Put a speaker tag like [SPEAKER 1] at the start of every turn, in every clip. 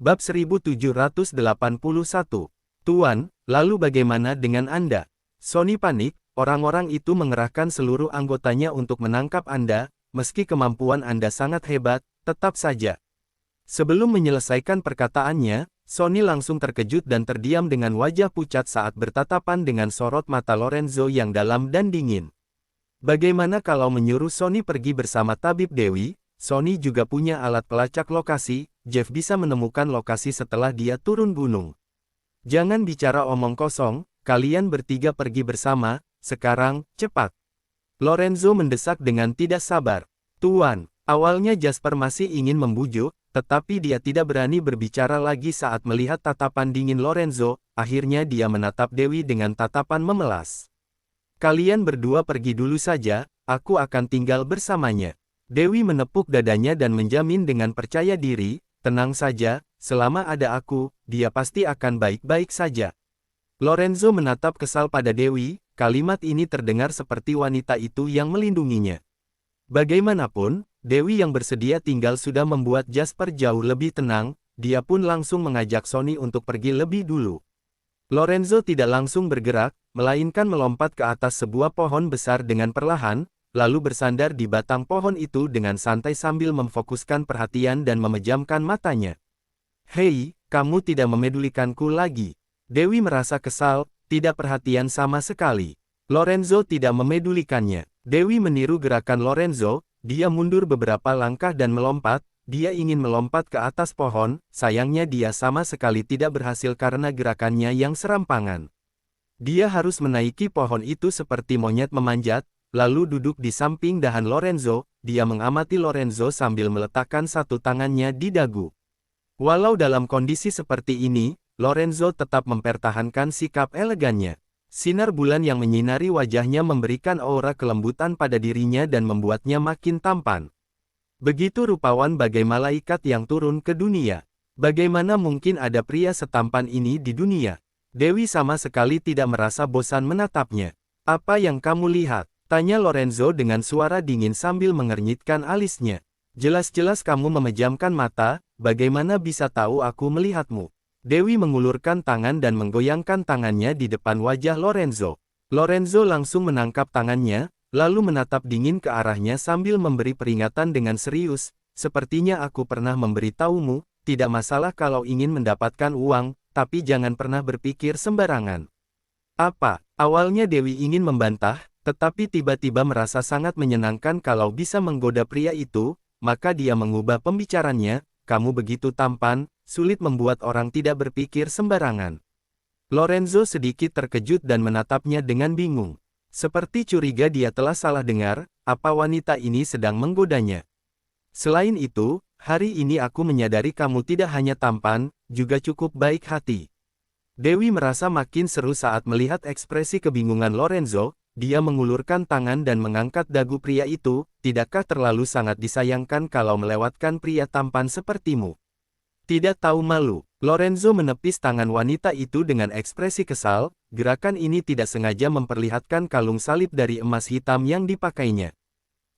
[SPEAKER 1] Bab 1781. Tuan, lalu bagaimana dengan Anda? Sonny panik, orang-orang itu mengerahkan seluruh anggotanya untuk menangkap Anda, meski kemampuan Anda sangat hebat, tetap saja. Sebelum menyelesaikan perkataannya, Sonny langsung terkejut dan terdiam dengan wajah pucat saat bertatapan dengan sorot mata Lorenzo yang dalam dan dingin. Bagaimana kalau menyuruh Sonny pergi bersama tabib Dewi? Sonny juga punya alat pelacak lokasi, Jeff bisa menemukan lokasi setelah dia turun gunung. Jangan bicara omong kosong, kalian bertiga pergi bersama, sekarang, cepat. Lorenzo mendesak dengan tidak sabar. Tuan, awalnya Jasper masih ingin membujuk, tetapi dia tidak berani berbicara lagi saat melihat tatapan dingin Lorenzo, akhirnya dia menatap Dewi dengan tatapan memelas. Kalian berdua pergi dulu saja, aku akan tinggal bersamanya. Dewi menepuk dadanya dan menjamin dengan percaya diri, tenang saja, selama ada aku, dia pasti akan baik-baik saja. Lorenzo menatap kesal pada Dewi, kalimat ini terdengar seperti wanita itu yang melindunginya. Bagaimanapun, Dewi yang bersedia tinggal sudah membuat Jasper jauh lebih tenang, dia pun langsung mengajak Sonny untuk pergi lebih dulu. Lorenzo tidak langsung bergerak, melainkan melompat ke atas sebuah pohon besar dengan perlahan, lalu bersandar di batang pohon itu dengan santai sambil memfokuskan perhatian dan memejamkan matanya. Hei, kamu tidak memedulikanku lagi. Dewi merasa kesal, tidak perhatian sama sekali. Lorenzo tidak memedulikannya. Dewi meniru gerakan Lorenzo, dia mundur beberapa langkah dan melompat, dia ingin melompat ke atas pohon, sayangnya dia sama sekali tidak berhasil karena gerakannya yang serampangan. Dia harus menaiki pohon itu seperti monyet memanjat, lalu duduk di samping dahan Lorenzo, dia mengamati Lorenzo sambil meletakkan satu tangannya di dagu. Walau dalam kondisi seperti ini, Lorenzo tetap mempertahankan sikap elegannya. Sinar bulan yang menyinari wajahnya memberikan aura kelembutan pada dirinya dan membuatnya makin tampan. Begitu rupawan bagai malaikat yang turun ke dunia. Bagaimana mungkin ada pria setampan ini di dunia? Dewi sama sekali tidak merasa bosan menatapnya. Apa yang kamu lihat? Tanya Lorenzo dengan suara dingin sambil mengernyitkan alisnya. Jelas-jelas kamu memejamkan mata, bagaimana bisa tahu aku melihatmu? Dewi mengulurkan tangan dan menggoyangkan tangannya di depan wajah Lorenzo. Lorenzo langsung menangkap tangannya, lalu menatap dingin ke arahnya sambil memberi peringatan dengan serius, sepertinya aku pernah memberitahumu, tidak masalah kalau ingin mendapatkan uang, tapi jangan pernah berpikir sembarangan. Apa? Awalnya Dewi ingin membantah, tetapi tiba-tiba merasa sangat menyenangkan kalau bisa menggoda pria itu, maka dia mengubah pembicaranya, kamu begitu tampan, sulit membuat orang tidak berpikir sembarangan. Lorenzo sedikit terkejut dan menatapnya dengan bingung. Seperti curiga dia telah salah dengar, apa wanita ini sedang menggodanya. Selain itu, hari ini aku menyadari kamu tidak hanya tampan, juga cukup baik hati. Dewi merasa makin seru saat melihat ekspresi kebingungan Lorenzo. Dia mengulurkan tangan dan mengangkat dagu pria itu, tidakkah terlalu sangat disayangkan kalau melewatkan pria tampan sepertimu? Tidak tahu malu, Lorenzo menepis tangan wanita itu dengan ekspresi kesal, gerakan ini tidak sengaja memperlihatkan kalung salib dari emas hitam yang dipakainya.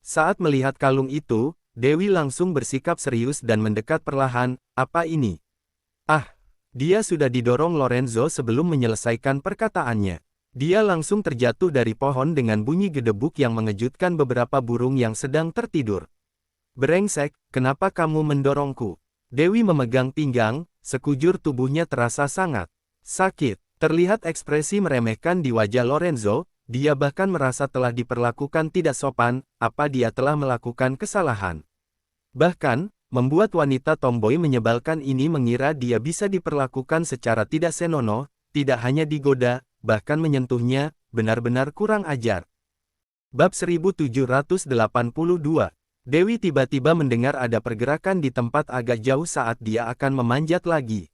[SPEAKER 1] Saat melihat kalung itu, Dewi langsung bersikap serius dan mendekat perlahan, apa ini? Ah, dia sudah didorong Lorenzo sebelum menyelesaikan perkataannya. Dia langsung terjatuh dari pohon dengan bunyi gedebuk yang mengejutkan beberapa burung yang sedang tertidur. Brengsek, kenapa kamu mendorongku? Dewi memegang pinggang, sekujur tubuhnya terasa sangat sakit. Terlihat ekspresi meremehkan di wajah Lorenzo, dia bahkan merasa telah diperlakukan tidak sopan, apa dia telah melakukan kesalahan. Bahkan, membuat wanita tomboy menyebalkan ini mengira dia bisa diperlakukan secara tidak senonoh, tidak hanya digoda, bahkan menyentuhnya, benar-benar kurang ajar. Bab 1782. Dewi tiba-tiba mendengar ada pergerakan di tempat agak jauh saat dia akan memanjat lagi.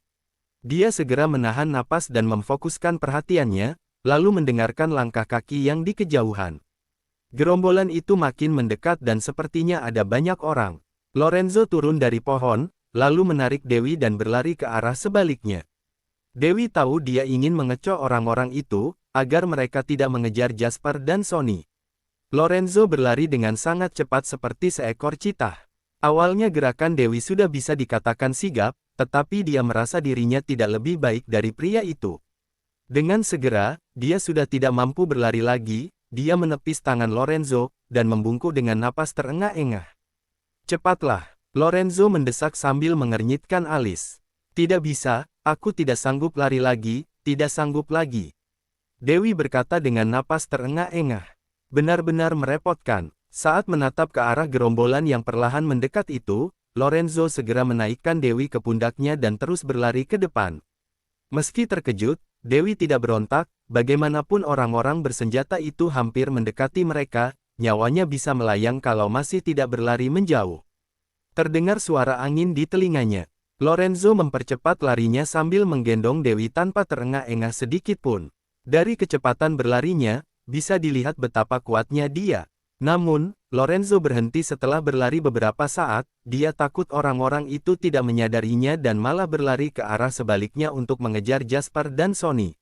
[SPEAKER 1] Dia segera menahan napas dan memfokuskan perhatiannya, lalu mendengarkan langkah kaki yang di kejauhan. Gerombolan itu makin mendekat dan sepertinya ada banyak orang. Lorenzo turun dari pohon, lalu menarik Dewi dan berlari ke arah sebaliknya. Dewi tahu dia ingin mengecoh orang-orang itu, agar mereka tidak mengejar Jasper dan Sonny. Lorenzo berlari dengan sangat cepat seperti seekor citah. Awalnya gerakan Dewi sudah bisa dikatakan sigap, tetapi dia merasa dirinya tidak lebih baik dari pria itu. Dengan segera, dia sudah tidak mampu berlari lagi, dia menepis tangan Lorenzo, dan membungkuk dengan napas terengah-engah. Cepatlah, Lorenzo mendesak sambil mengernyitkan alis. Tidak bisa, aku tidak sanggup lari lagi, tidak sanggup lagi. Dewi berkata dengan napas terengah-engah. Benar-benar merepotkan. Saat menatap ke arah gerombolan yang perlahan mendekat itu, Lorenzo segera menaikkan Dewi ke pundaknya dan terus berlari ke depan. Meski terkejut, Dewi tidak berontak, bagaimanapun orang-orang bersenjata itu hampir mendekati mereka, nyawanya bisa melayang kalau masih tidak berlari menjauh. Terdengar suara angin di telinganya. Lorenzo mempercepat larinya sambil menggendong Dewi tanpa terengah-engah sedikit pun. Dari kecepatan berlarinya, bisa dilihat betapa kuatnya dia. Namun, Lorenzo berhenti setelah berlari beberapa saat, dia takut orang-orang itu tidak menyadarinya dan malah berlari ke arah sebaliknya untuk mengejar Jasper dan Sonny.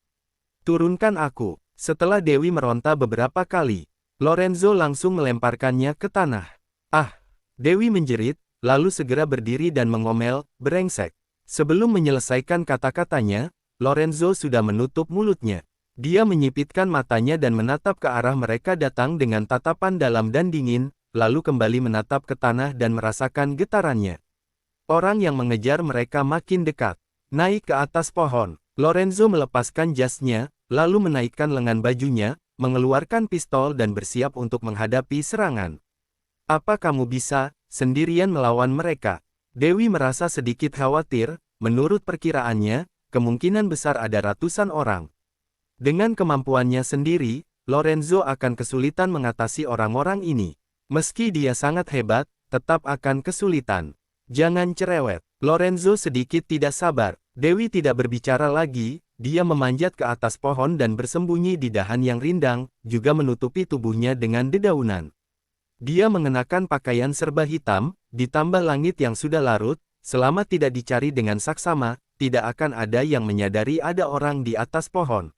[SPEAKER 1] Turunkan aku. Setelah Dewi meronta beberapa kali, Lorenzo langsung melemparkannya ke tanah. Ah! Dewi menjerit, lalu segera berdiri dan mengomel, brengsek. Sebelum menyelesaikan kata-katanya, Lorenzo sudah menutup mulutnya. Dia menyipitkan matanya dan menatap ke arah mereka datang dengan tatapan dalam dan dingin, lalu kembali menatap ke tanah dan merasakan getarannya. Orang yang mengejar mereka makin dekat. Naik ke atas pohon, Lorenzo melepaskan jasnya, lalu menaikkan lengan bajunya, mengeluarkan pistol dan bersiap untuk menghadapi serangan. Apa kamu bisa, sendirian melawan mereka? Dewi merasa sedikit khawatir, menurut perkiraannya, kemungkinan besar ada ratusan orang. Dengan kemampuannya sendiri, Lorenzo akan kesulitan mengatasi orang-orang ini. Meski dia sangat hebat, tetap akan kesulitan. Jangan cerewet. Lorenzo sedikit tidak sabar. Dewi tidak berbicara lagi, dia memanjat ke atas pohon dan bersembunyi di dahan yang rindang, juga menutupi tubuhnya dengan dedaunan. Dia mengenakan pakaian serba hitam, ditambah langit yang sudah larut, selama tidak dicari dengan saksama, tidak akan ada yang menyadari ada orang di atas pohon.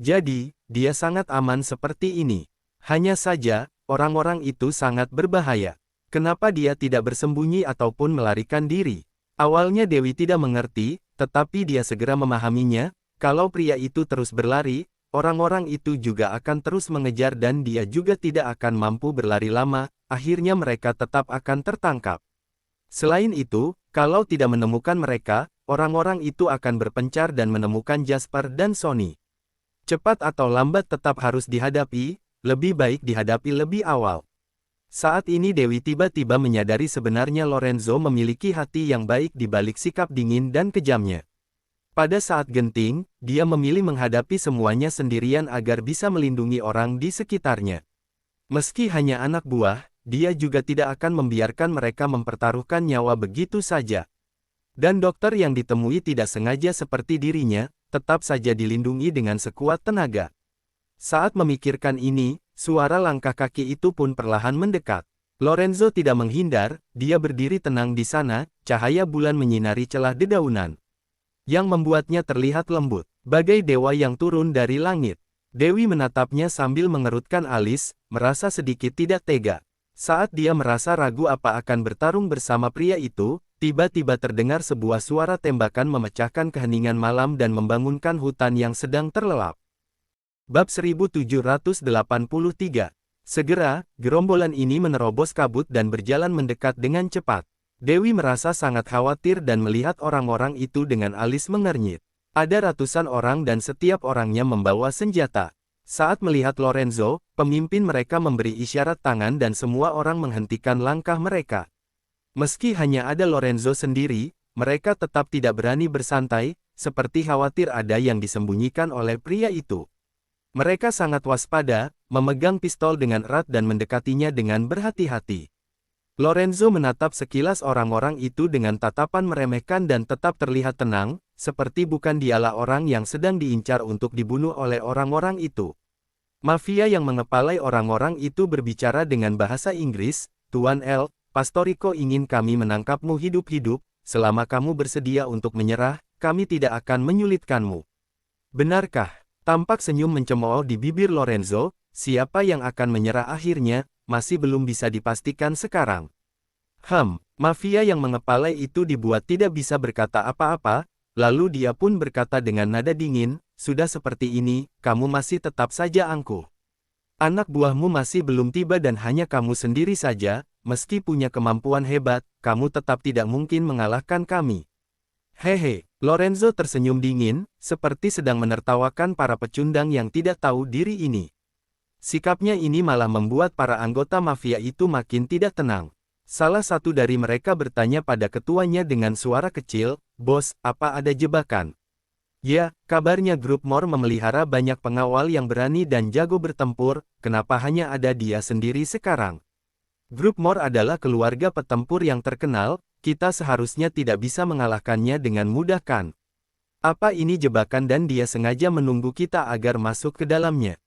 [SPEAKER 1] Jadi, dia sangat aman seperti ini. Hanya saja, orang-orang itu sangat berbahaya. Kenapa dia tidak bersembunyi ataupun melarikan diri? Awalnya Dewi tidak mengerti, tetapi dia segera memahaminya, kalau pria itu terus berlari, orang-orang itu juga akan terus mengejar dan dia juga tidak akan mampu berlari lama, akhirnya mereka tetap akan tertangkap. Selain itu, kalau tidak menemukan mereka, orang-orang itu akan berpencar dan menemukan Jasper dan Sonny. Cepat atau lambat tetap harus dihadapi, lebih baik dihadapi lebih awal. Saat ini Dewi tiba-tiba menyadari sebenarnya Lorenzo memiliki hati yang baik di balik sikap dingin dan kejamnya. Pada saat genting, dia memilih menghadapi semuanya sendirian agar bisa melindungi orang di sekitarnya. Meski hanya anak buah, dia juga tidak akan membiarkan mereka mempertaruhkan nyawa begitu saja. Dan dokter yang ditemui tidak sengaja seperti dirinya, tetap saja dilindungi dengan sekuat tenaga. Saat memikirkan ini, suara langkah kaki itu pun perlahan mendekat. Lorenzo tidak menghindar, dia berdiri tenang di sana, cahaya bulan menyinari celah dedaunan. Yang membuatnya terlihat lembut, bagai dewa yang turun dari langit. Dewi menatapnya sambil mengerutkan alis, merasa sedikit tidak tega. Saat dia merasa ragu apa akan bertarung bersama pria itu, tiba-tiba terdengar sebuah suara tembakan memecahkan keheningan malam dan membangunkan hutan yang sedang terlelap. Bab 1783. Segera, gerombolan ini menerobos kabut dan berjalan mendekat dengan cepat. Dewi merasa sangat khawatir dan melihat orang-orang itu dengan alis mengernyit. Ada ratusan orang dan setiap orangnya membawa senjata. Saat melihat Lorenzo, pemimpin mereka memberi isyarat tangan dan semua orang menghentikan langkah mereka. Meski hanya ada Lorenzo sendiri, mereka tetap tidak berani bersantai, seperti khawatir ada yang disembunyikan oleh pria itu. Mereka sangat waspada, memegang pistol dengan erat dan mendekatinya dengan berhati-hati. Lorenzo menatap sekilas orang-orang itu dengan tatapan meremehkan dan tetap terlihat tenang, seperti bukan dialah orang yang sedang diincar untuk dibunuh oleh orang-orang itu. Mafia yang mengepalai orang-orang itu berbicara dengan bahasa Inggris, "Tuan L, Pastorico ingin kami menangkapmu hidup-hidup, selama kamu bersedia untuk menyerah, kami tidak akan menyulitkanmu." Benarkah? Tampak senyum mencemooh di bibir Lorenzo, siapa yang akan menyerah akhirnya, masih belum bisa dipastikan sekarang. Mafia yang mengepalai itu dibuat tidak bisa berkata apa-apa, lalu dia pun berkata dengan nada dingin, sudah seperti ini, kamu masih tetap saja angkuh. Anak buahmu masih belum tiba dan hanya kamu sendiri saja, meski punya kemampuan hebat, kamu tetap tidak mungkin mengalahkan kami. Hehe, Lorenzo tersenyum dingin, seperti sedang menertawakan para pecundang yang tidak tahu diri ini. Sikapnya ini malah membuat para anggota mafia itu makin tidak tenang. Salah satu dari mereka bertanya pada ketuanya dengan suara kecil, "Bos, apa ada jebakan?" "Ya, kabarnya grup Moore memelihara banyak pengawal yang berani dan jago bertempur, kenapa hanya ada dia sendiri sekarang?" "Grup Moore adalah keluarga petempur yang terkenal, kita seharusnya tidak bisa mengalahkannya dengan mudah kan? Apa ini jebakan dan dia sengaja menunggu kita agar masuk ke dalamnya?"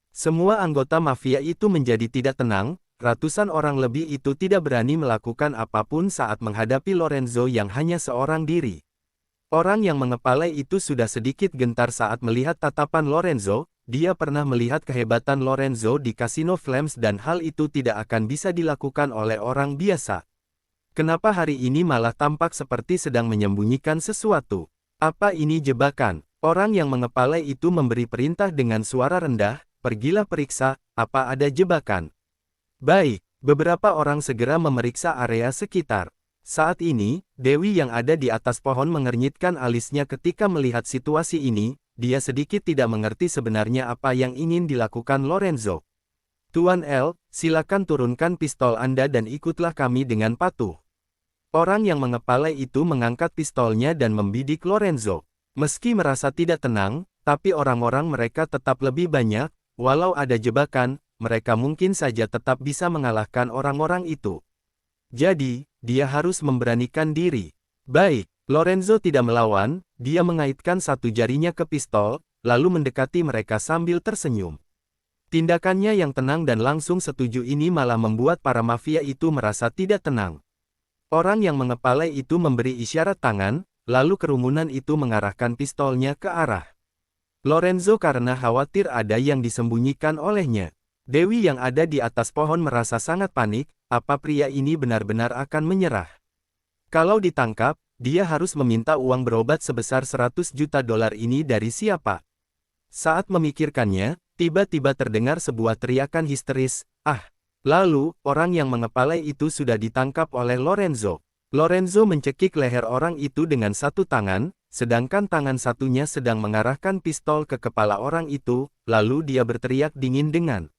[SPEAKER 1] Semua anggota mafia itu menjadi tidak tenang. Ratusan orang lebih itu tidak berani melakukan apapun saat menghadapi Lorenzo yang hanya seorang diri. Orang yang mengepalai itu sudah sedikit gentar saat melihat tatapan Lorenzo, dia pernah melihat kehebatan Lorenzo di Casino Flames dan hal itu tidak akan bisa dilakukan oleh orang biasa. Kenapa hari ini malah tampak seperti sedang menyembunyikan sesuatu? Apa ini jebakan? Orang yang mengepalai itu memberi perintah dengan suara rendah, pergilah periksa, apa ada jebakan. Baik, beberapa orang segera memeriksa area sekitar. Saat ini, Dewi yang ada di atas pohon mengernyitkan alisnya ketika melihat situasi ini, dia sedikit tidak mengerti sebenarnya apa yang ingin dilakukan Lorenzo. "Tuan L, silakan turunkan pistol Anda dan ikutlah kami dengan patuh." Orang yang mengepalai itu mengangkat pistolnya dan membidik Lorenzo. Meski merasa tidak tenang, tapi orang-orang mereka tetap lebih banyak, walau ada jebakan, mereka mungkin saja tetap bisa mengalahkan orang-orang itu. Jadi, dia harus memberanikan diri. Baik, Lorenzo tidak melawan, dia mengaitkan satu jarinya ke pistol, lalu mendekati mereka sambil tersenyum. Tindakannya yang tenang dan langsung setuju ini malah membuat para mafia itu merasa tidak tenang. Orang yang mengepalai itu memberi isyarat tangan, lalu kerumunan itu mengarahkan pistolnya ke arah Lorenzo karena khawatir ada yang disembunyikan olehnya. Dewi yang ada di atas pohon merasa sangat panik, apa pria ini benar-benar akan menyerah? Kalau ditangkap, dia harus meminta uang berobat sebesar 100 juta dolar ini dari siapa? Saat memikirkannya, tiba-tiba terdengar sebuah teriakan histeris, "Ah!" Lalu, orang yang mengepalai itu sudah ditangkap oleh Lorenzo. Lorenzo mencekik leher orang itu dengan satu tangan, sedangkan tangan satunya sedang mengarahkan pistol ke kepala orang itu, lalu dia berteriak dingin dengan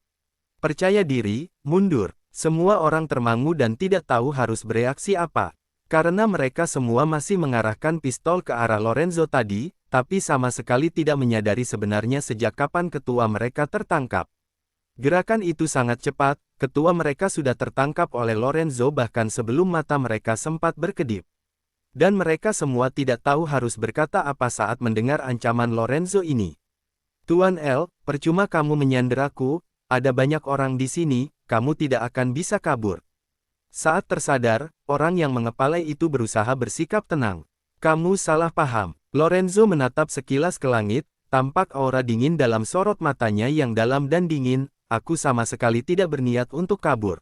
[SPEAKER 1] percaya diri, "Mundur!" Semua orang termangu dan tidak tahu harus bereaksi apa. Karena mereka semua masih mengarahkan pistol ke arah Lorenzo tadi, tapi sama sekali tidak menyadari sebenarnya sejak kapan ketua mereka tertangkap. Gerakan itu sangat cepat, ketua mereka sudah tertangkap oleh Lorenzo bahkan sebelum mata mereka sempat berkedip. Dan mereka semua tidak tahu harus berkata apa saat mendengar ancaman Lorenzo ini. "Tuan L, percuma kamu menyanderaku, ada banyak orang di sini, kamu tidak akan bisa kabur." Saat tersadar, orang yang mengepalai itu berusaha bersikap tenang. "Kamu salah paham." Lorenzo menatap sekilas ke langit, tampak aura dingin dalam sorot matanya yang dalam dan dingin, "Aku sama sekali tidak berniat untuk kabur."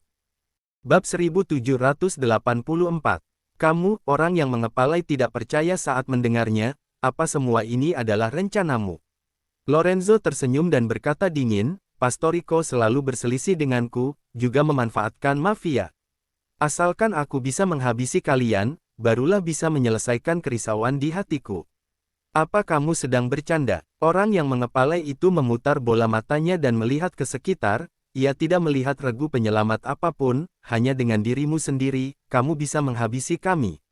[SPEAKER 1] Bab 1784. Kamu, orang yang mengepalai tidak percaya saat mendengarnya, "Apa semua ini adalah rencanamu?" Lorenzo tersenyum dan berkata dingin, "Pastorico selalu berselisih denganku, juga memanfaatkan mafia. Asalkan aku bisa menghabisi kalian, barulah bisa menyelesaikan kerisauan di hatiku." "Apa kamu sedang bercanda?" Orang yang mengepalai itu memutar bola matanya dan melihat ke sekitar, ia tidak melihat regu penyelamat apapun, hanya dengan dirimu sendiri, kamu bisa menghabisi kami.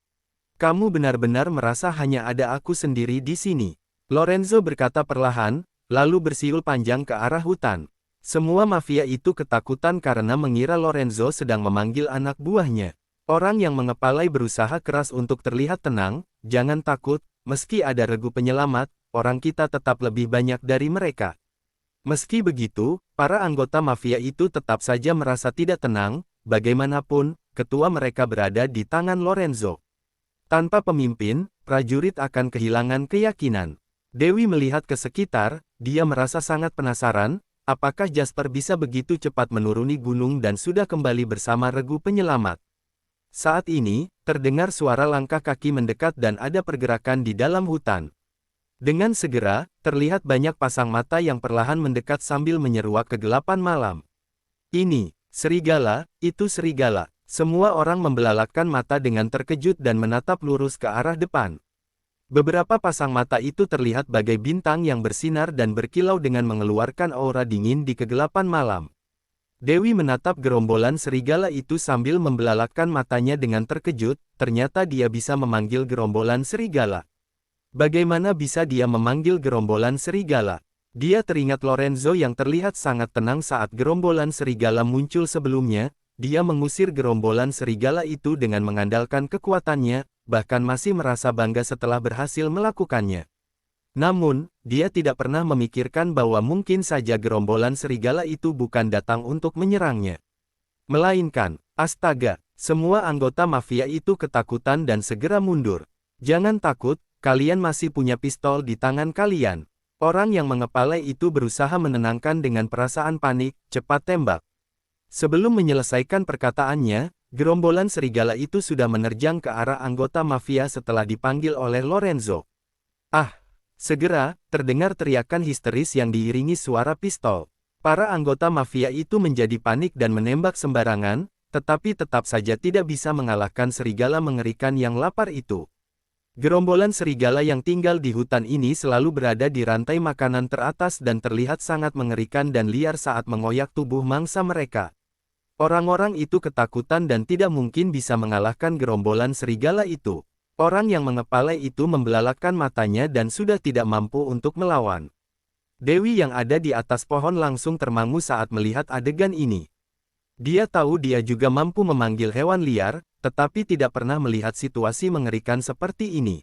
[SPEAKER 1] "Kamu benar-benar merasa hanya ada aku sendiri di sini." Lorenzo berkata perlahan, lalu bersiul panjang ke arah hutan. Semua mafia itu ketakutan karena mengira Lorenzo sedang memanggil anak buahnya. Orang yang mengepalai berusaha keras untuk terlihat tenang, "Jangan takut, meski ada regu penyelamat, orang kita tetap lebih banyak dari mereka." Meski begitu, para anggota mafia itu tetap saja merasa tidak tenang, bagaimanapun, ketua mereka berada di tangan Lorenzo. Tanpa pemimpin, prajurit akan kehilangan keyakinan. Dewi melihat ke sekitar, dia merasa sangat penasaran, apakah Jasper bisa begitu cepat menuruni gunung dan sudah kembali bersama regu penyelamat. Saat ini, terdengar suara langkah kaki mendekat dan ada pergerakan di dalam hutan. Dengan segera, terlihat banyak pasang mata yang perlahan mendekat sambil menyeruak kegelapan malam. Ini, serigala, itu serigala. Semua orang membelalakkan mata dengan terkejut dan menatap lurus ke arah depan. Beberapa pasang mata itu terlihat bagai bintang yang bersinar dan berkilau dengan mengeluarkan aura dingin di kegelapan malam. Dewi menatap gerombolan serigala itu sambil membelalakkan matanya dengan terkejut, ternyata dia bisa memanggil gerombolan serigala. Bagaimana bisa dia memanggil gerombolan serigala? Dia teringat Lorenzo yang terlihat sangat tenang saat gerombolan serigala muncul sebelumnya. Dia mengusir gerombolan serigala itu dengan mengandalkan kekuatannya, bahkan masih merasa bangga setelah berhasil melakukannya. Namun, dia tidak pernah memikirkan bahwa mungkin saja gerombolan serigala itu bukan datang untuk menyerangnya. Melainkan, astaga, semua anggota mafia itu ketakutan dan segera mundur. Jangan takut, kalian masih punya pistol di tangan kalian. Orang yang mengepalai itu berusaha menenangkan dengan perasaan panik, cepat tembak. Sebelum menyelesaikan perkataannya, gerombolan serigala itu sudah menerjang ke arah anggota mafia setelah dipanggil oleh Lorenzo. Ah! Segera, terdengar teriakan histeris yang diiringi suara pistol. Para anggota mafia itu menjadi panik dan menembak sembarangan, tetapi tetap saja tidak bisa mengalahkan serigala mengerikan yang lapar itu. Gerombolan serigala yang tinggal di hutan ini selalu berada di rantai makanan teratas dan terlihat sangat mengerikan dan liar saat mengoyak tubuh mangsa mereka. Orang-orang itu ketakutan dan tidak mungkin bisa mengalahkan gerombolan serigala itu. Orang yang mengepalai itu membelalakkan matanya dan sudah tidak mampu untuk melawan. Dewi yang ada di atas pohon langsung termangu saat melihat adegan ini. Dia tahu dia juga mampu memanggil hewan liar, tetapi tidak pernah melihat situasi mengerikan seperti ini.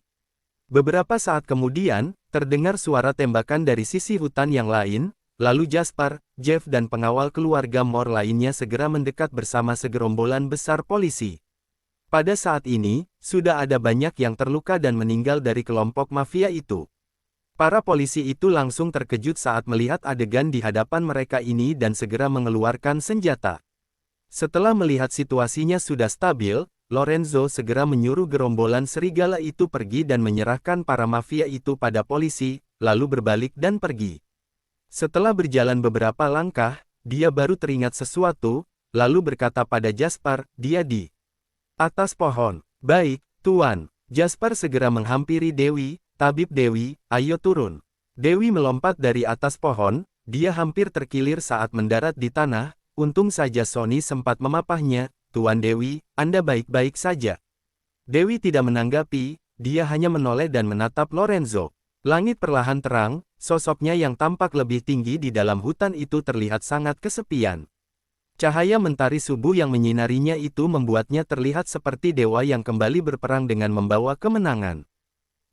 [SPEAKER 1] Beberapa saat kemudian, terdengar suara tembakan dari sisi hutan yang lain, lalu Jasper, Jeff dan pengawal keluarga Moore lainnya segera mendekat bersama segerombolan besar polisi. Pada saat ini, sudah ada banyak yang terluka dan meninggal dari kelompok mafia itu. Para polisi itu langsung terkejut saat melihat adegan di hadapan mereka ini dan segera mengeluarkan senjata. Setelah melihat situasinya sudah stabil, Lorenzo segera menyuruh gerombolan serigala itu pergi dan menyerahkan para mafia itu pada polisi, lalu berbalik dan pergi. Setelah berjalan beberapa langkah, dia baru teringat sesuatu, lalu berkata pada Jasper, dia di atas pohon. Baik, Tuan. Jasper segera menghampiri Dewi. Tabib Dewi, ayo turun. Dewi melompat dari atas pohon, dia hampir terkilir saat mendarat di tanah, untung saja Sony sempat memapahnya. Tuan Dewi, Anda baik-baik saja. Dewi tidak menanggapi, dia hanya menoleh dan menatap Lorenzo. Langit perlahan terang, sosoknya yang tampak lebih tinggi di dalam hutan itu terlihat sangat kesepian. Cahaya mentari subuh yang menyinarinya itu membuatnya terlihat seperti dewa yang kembali berperang dengan membawa kemenangan.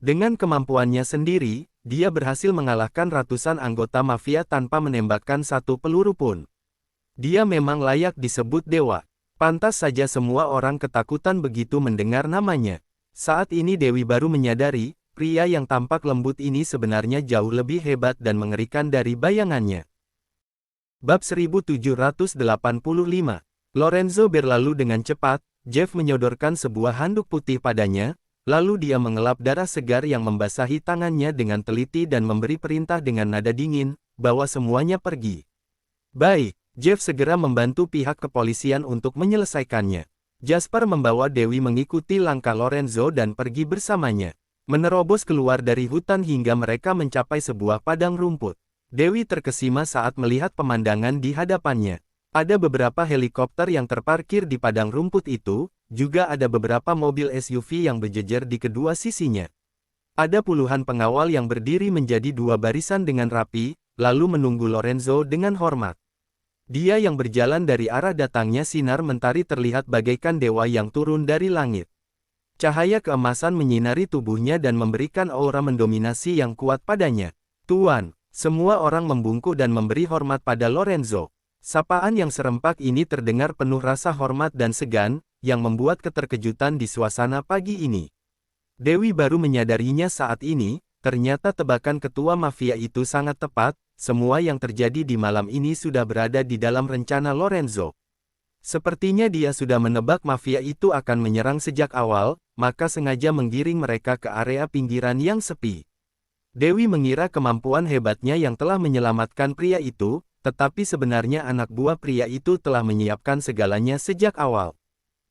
[SPEAKER 1] Dengan kemampuannya sendiri, dia berhasil mengalahkan ratusan anggota mafia tanpa menembakkan satu peluru pun. Dia memang layak disebut dewa. Pantas saja semua orang ketakutan begitu mendengar namanya. Saat ini Dewi baru menyadari, pria yang tampak lembut ini sebenarnya jauh lebih hebat dan mengerikan dari bayangannya. Bab 1785. Lorenzo berlalu dengan cepat, Jeff menyodorkan sebuah handuk putih padanya, lalu dia mengelap darah segar yang membasahi tangannya dengan teliti dan memberi perintah dengan nada dingin, bawa semuanya pergi. Baik, Jeff segera membantu pihak kepolisian untuk menyelesaikannya. Jasper membawa Dewi mengikuti langkah Lorenzo dan pergi bersamanya. Menerobos keluar dari hutan hingga mereka mencapai sebuah padang rumput. Dewi terkesima saat melihat pemandangan di hadapannya. Ada beberapa helikopter yang terparkir di padang rumput itu, juga ada beberapa mobil SUV yang berjejer di kedua sisinya. Ada puluhan pengawal yang berdiri menjadi dua barisan dengan rapi, lalu menunggu Lorenzo dengan hormat. Dia yang berjalan dari arah datangnya sinar mentari terlihat bagaikan dewa yang turun dari langit. Cahaya keemasan menyinari tubuhnya dan memberikan aura mendominasi yang kuat padanya. Tuan! Semua orang membungkuk dan memberi hormat pada Lorenzo. Sapaan yang serempak ini terdengar penuh rasa hormat dan segan, yang membuat keterkejutan di suasana pagi ini. Dewi baru menyadarinya saat ini, ternyata tebakan ketua mafia itu sangat tepat, semua yang terjadi di malam ini sudah berada di dalam rencana Lorenzo. Sepertinya dia sudah menebak mafia itu akan menyerang sejak awal, maka sengaja menggiring mereka ke area pinggiran yang sepi. Dewi mengira kemampuan hebatnya yang telah menyelamatkan pria itu, tetapi sebenarnya anak buah pria itu telah menyiapkan segalanya sejak awal.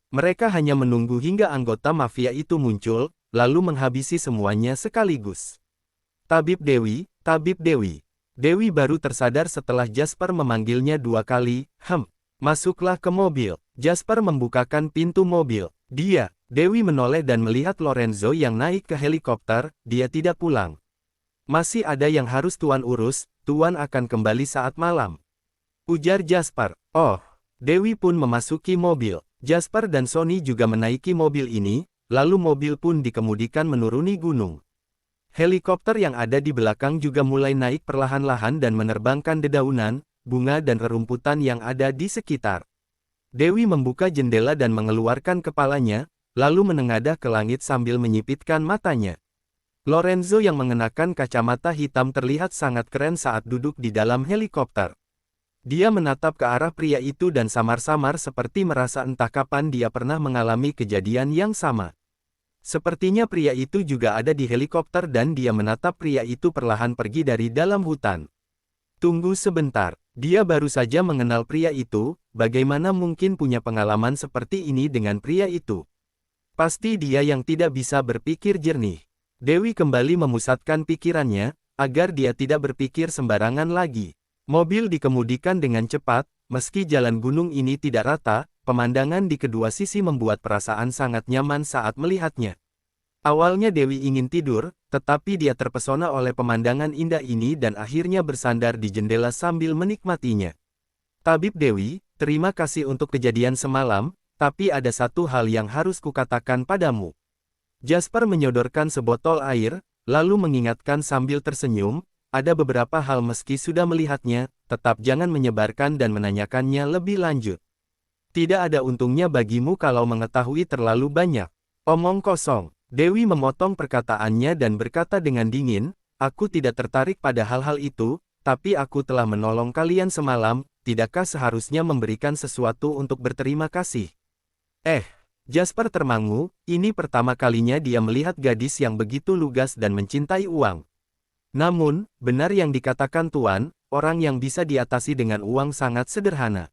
[SPEAKER 1] Mereka hanya menunggu hingga anggota mafia itu muncul, lalu menghabisi semuanya sekaligus. Tabib Dewi, Tabib Dewi. Dewi baru tersadar setelah Jasper memanggilnya 2 kali, masuklah ke mobil. Jasper membukakan pintu mobil. Dewi menoleh dan melihat Lorenzo yang naik ke helikopter, dia tidak pulang. Masih ada yang harus Tuan urus, Tuan akan kembali saat malam. Ujar Jasper. Oh, Dewi pun memasuki mobil. Jasper dan Sonny juga menaiki mobil ini, lalu mobil pun dikemudikan menuruni gunung. Helikopter yang ada di belakang juga mulai naik perlahan-lahan dan menerbangkan dedaunan, bunga dan rerumputan yang ada di sekitar. Dewi membuka jendela dan mengeluarkan kepalanya, lalu menengadah ke langit sambil menyipitkan matanya. Lorenzo yang mengenakan kacamata hitam terlihat sangat keren saat duduk di dalam helikopter. Dia menatap ke arah pria itu dan samar-samar seperti merasa entah kapan dia pernah mengalami kejadian yang sama. Sepertinya pria itu juga ada di helikopter dan dia menatap pria itu perlahan pergi dari dalam hutan. Tunggu sebentar, dia baru saja mengenal pria itu, bagaimana mungkin punya pengalaman seperti ini dengan pria itu? Pasti dia yang tidak bisa berpikir jernih. Dewi kembali memusatkan pikirannya, agar dia tidak berpikir sembarangan lagi. Mobil dikemudikan dengan cepat, meski jalan gunung ini tidak rata, pemandangan di kedua sisi membuat perasaan sangat nyaman saat melihatnya. Awalnya Dewi ingin tidur, tetapi dia terpesona oleh pemandangan indah ini dan akhirnya bersandar di jendela sambil menikmatinya. Tabib Dewi, terima kasih untuk kejadian semalam, tapi ada satu hal yang harus kukatakan padamu. Jasper menyodorkan sebotol air, lalu mengingatkan sambil tersenyum, ada beberapa hal meski sudah melihatnya, tetap jangan menyebarkan dan menanyakannya lebih lanjut. Tidak ada untungnya bagimu kalau mengetahui terlalu banyak. Omong kosong. Dewi memotong perkataannya dan berkata dengan dingin, aku tidak tertarik pada hal-hal itu, tapi aku telah menolong kalian semalam, tidakkah seharusnya memberikan sesuatu untuk berterima kasih? Jasper termangu, ini pertama kalinya dia melihat gadis yang begitu lugas dan mencintai uang. Namun, benar yang dikatakan Tuan, orang yang bisa diatasi dengan uang sangat sederhana.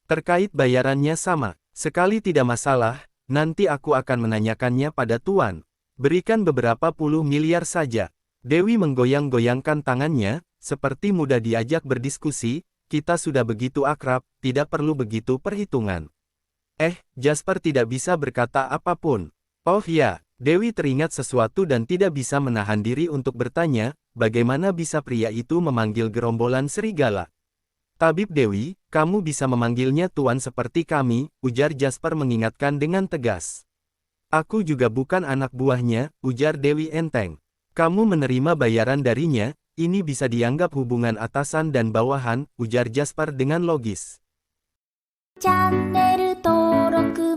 [SPEAKER 1] Terkait bayarannya sama, sekali tidak masalah, nanti aku akan menanyakannya pada Tuan. Berikan beberapa puluh miliar saja. Dewi menggoyang-goyangkan tangannya, seperti mudah diajak berdiskusi, kita sudah begitu akrab, tidak perlu begitu perhitungan. Jasper tidak bisa berkata apapun. Oh ya, Dewi teringat sesuatu dan tidak bisa menahan diri untuk bertanya, bagaimana bisa pria itu memanggil gerombolan serigala? Tabib Dewi, kamu bisa memanggilnya Tuan seperti kami, ujar Jasper mengingatkan dengan tegas. Aku juga bukan anak buahnya, ujar Dewi enteng. Kamu menerima bayaran darinya, ini bisa dianggap hubungan atasan dan bawahan, ujar Jasper dengan logis.
[SPEAKER 2] チャンネル登録